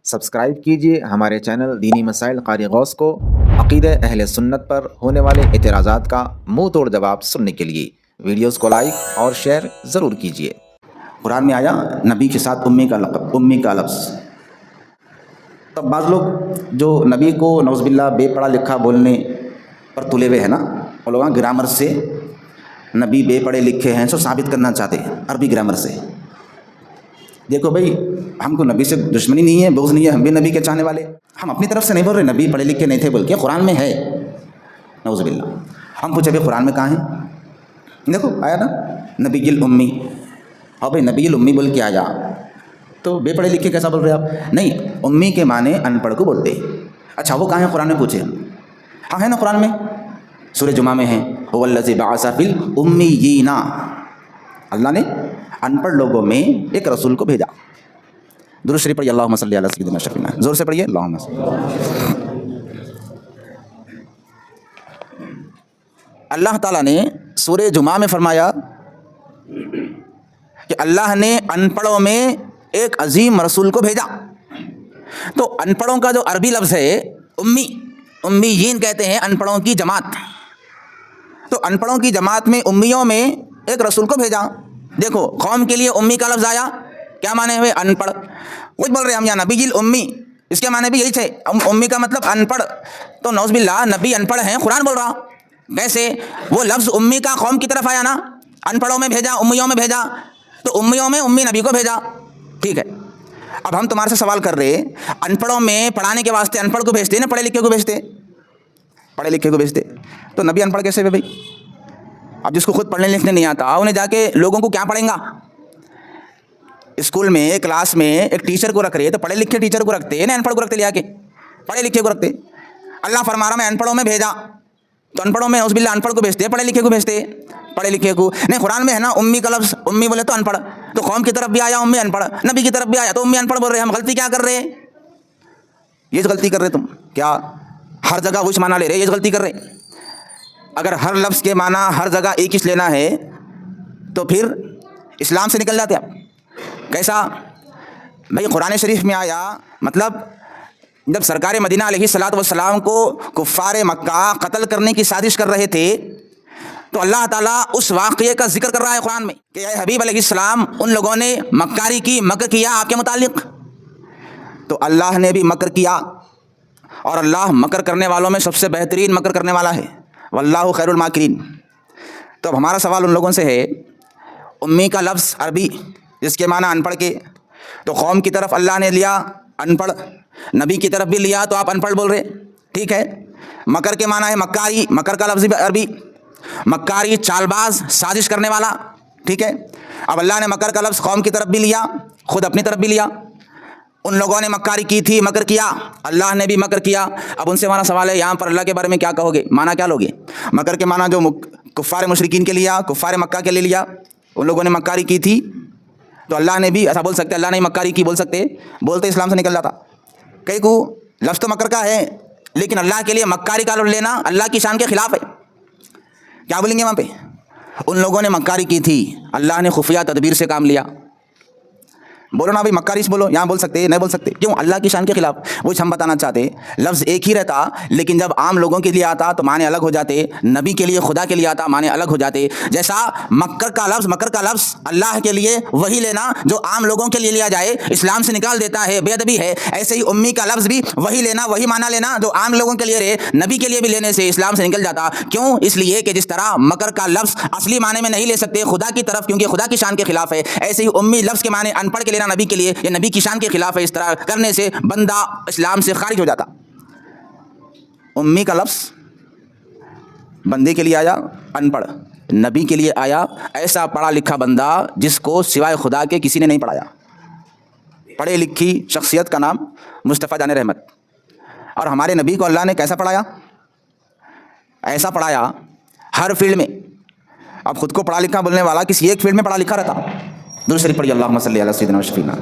Subscribe کیجیے ہمارے channel دینی مسائل قاری غوث کو عقیدہ اہل سنت پر ہونے والے اعتراضات کا منہ توڑ جواب سننے کے لیے ویڈیوز کو لائک اور شیئر ضرور کیجیے۔ قرآن میں آیا نبی کے ساتھ امی کا لقب، امی کا لفظ۔ تب بعض لوگ جو نبی کو نعوذ باللہ بے پڑھا لکھا بولنے پر تلے ہوئے ہیں نا، وہ لوگ گرامر سے نبی بے پڑھے لکھے ہیں سو ثابت کرنا چاہتے ہیں عربی گرامر سے۔ دیکھو بھائی، ہم کو نبی سے دشمنی نہیں ہے، بغض نہیں ہے، ہم بھی نبی کے چاہنے والے۔ ہم اپنی طرف سے نہیں بول رہے نبی پڑھے لکھے نہیں تھے بول کے، قرآن میں ہے نعوذ باللہ۔ ہم پوچھے بھائی قرآن میں کہاں ہے؟ دیکھو آیا نا نبی الامی، اور بھائی نبی الامی بول کے آیا تو بے پڑھے لکھے کیسا بول رہے آپ؟ نہیں، امی کے معنی ان پڑھ کو بولتے۔ اچھا وہ کہاں ہے قرآن میں؟ پوچھے ہم، ہاں ہے نا قرآن میں، سورہ جمعہ میں ہے، هو الذی بعث فی الامیین، اللہ نے ان پڑھ لوگوں میں ایک رسول کو بھیجا۔ درود شریف پڑھیے، اللہم صلی علی سیدنا شفیعنا، زور سے پڑھیے اللہم صلی۔ اللہ تعالیٰ نے سورہ جمعہ میں فرمایا کہ اللہ نے ان پڑھوں میں ایک عظیم رسول کو بھیجا۔ تو ان پڑھوں کا جو عربی لفظ ہے امی، امیین کہتے ہیں ان پڑھوں کی جماعت۔ تو ان پڑھوں کی جماعت میں امیوں میں ایک رسول کو بھیجا۔ دیکھو قوم کے لیے امی کا لفظ آیا، کیا معنی ہوئے؟ ان پڑھ۔ کچھ بول رہے ہم یہاں نبی الامی، اس کے معنی بھی یہی تھے، امی کا مطلب ان پڑھ۔ تو نعوذ باللہ نبی ان پڑھ ہیں، قرآن بول رہا کیسے؟ وہ لفظ امی کا قوم کی طرف آیا نا، ان پڑھوں میں بھیجا، امیوں میں بھیجا، تو امیوں میں امی نبی کو بھیجا۔ ٹھیک ہے، اب ہم تمہارے سے سوال کر رہے، ان پڑھوں میں پڑھانے کے واسطے ان پڑھ کو بھیجتے نا، پڑھے لکھے کو بھیجتے، پڑھے لکھے کو بھیجتے، تو نبی ان پڑھ کیسے ہوئے بھائی؟ اب جس کو خود پڑھنے لکھنے نہیں آتا انہیں جا کے لوگوں کو کیا پڑھیں گا؟ اسکول میں کلاس میں ایک ٹیچر کو رکھ رہے تو پڑھے لکھے ٹیچر کو رکھتے نا، ان پڑھ کو رکھتے، لیا کے پڑھے لکھے کو رکھتے۔ اللہ فرما رہا میں ان پڑھوں میں بھیجا، تو ان پڑھوں میں نعوذ باللہ ان پڑھ کو بھیجتے، پڑھے لکھے کو بھیجتے، پڑھے لکھے کو نہیں۔ قرآن میں ہے نا امی کا لفظ، امی بولے تو ان پڑھ، تو قوم کی طرف بھی آیا امی ان پڑھ، نبی کی طرف بھی آیا تو امی ان پڑھ بول رہے۔ ہم غلطی کیا کر رہے؟ یہ غلطی کر رہے تم، کیا ہر جگہ وہی معنی لے رہے؟ یہ غلطی کر رہے۔ اگر ہر لفظ کے معنی ہر جگہ ایک ہی لینا ہے تو پھر اسلام سے نکل جاتے آپ۔ کیسا بھائی؟ قرآن شریف میں آیا، مطلب جب سرکار مدینہ علیہ الصلوۃ والسلام کو کفار مکہ قتل کرنے کی سازش کر رہے تھے، تو اللہ تعالیٰ اس واقعے کا ذکر کر رہا ہے قرآن میں کہ اے حبیب علیہ السلام، ان لوگوں نے مکاری کی، مکر کیا آپ کے متعلق، تو اللہ نے بھی مکر کیا، اور اللہ مکر کرنے والوں میں سب سے بہترین مکر کرنے والا ہے، واللہ خیر الماکرین۔ تو اب ہمارا سوال ان لوگوں سے ہے، امی کا لفظ عربی جس کے معنی ان پڑھ کے، تو قوم کی طرف اللہ نے لیا ان پڑھ، نبی کی طرف بھی لیا تو آپ ان پڑھ بول رہے، ٹھیک ہے۔ مکر کے معنی ہے مکاری، مکر کا لفظ بھی عربی، مکاری چال باز، سازش کرنے والا، ٹھیک ہے۔ اب اللہ نے مکر کا لفظ قوم کی طرف بھی لیا، خود اپنی طرف بھی لیا۔ ان لوگوں نے مکاری کی تھی، مکر کیا، اللہ نے بھی مکر کیا۔ اب ان سے ہمارا سوال ہے، یہاں پر اللہ کے بارے میں کیا کہو گے؟ معنی کیا لوگے؟ مکر کے معنی جو کفار مشرکین کے لیا، کفار مکہ کے لیے لیا، ان لوگوں نے مکاری کی تھی، تو اللہ نے بھی ایسا بول سکتے، اللہ نے مکاری کی بول سکتے، بولتے اسلام سے نکل جاتا۔ کئی کو لفظ تو مکر کا ہے، لیکن اللہ کے لیے مکاری کا لفظ لینا اللہ کی شان کے خلاف ہے۔ کیا بولیں گے وہاں پہ؟ ان لوگوں نے مکاری کی تھی، اللہ نے خفیہ تدبیر سے کام لیا۔ بولو نا بھائی مکاری سے بولو، یہاں بول سکتے نہیں بول سکتے، کیوں؟ اللہ کی شان کے خلاف۔ وہ ہم بتانا چاہتے، لفظ ایک ہی رہتا، لیکن جب عام لوگوں کے لیے آتا تو معنی الگ ہو جاتے، نبی کے لیے، خدا کے لیے آتا معنی الگ ہو جاتے۔ جیسا مکر کا لفظ اللہ کے لیے وہی لینا جو عام لوگوں کے لیے لیا جائے اسلام سے نکال دیتا ہے، بے ادبی ہے، ایسے ہی امی کا لفظ بھی وہی لینا، وہی معنی لینا جو عام لوگوں کے لیے رہے، نبی کے لیے بھی لینے سے اسلام سے نکل جاتا۔ کیوں؟ اس لیے کہ جس طرح مکر کا لفظ اصلی معنی میں نہیں لے سکتے خدا کی طرف، کیونکہ خدا کی شان کے خلاف ہے، ایسے ہی امی لفظ کے معنی ان پڑھ کے لینا نبی کے لیے یا نبی کی شان کے خلاف ہے، اس طرح کرنے سے بندہ اسلام سے خارج ہو جاتا۔ امی کا لفظ بندے کے لیے آیا ان پڑھ، نبی کے لیے آیا ایسا پڑھا لکھا بندہ جس کو سوائے خدا کے کسی نے نہیں پڑھایا۔ پڑھے لکھی شخصیت کا نام مصطفیٰ جان رحمت، اور ہمارے نبی کو اللہ نے کیسا پڑھایا؟ ایسا پڑھایا ہر فیلڈ میں۔ اب خود کو پڑھا لکھا بولنے والا کسی ایک فیلڈ میں پڑھا لکھا رہتا۔ دوسری پڑھی اللہم صلی علی سیدنا و شفیعنا۔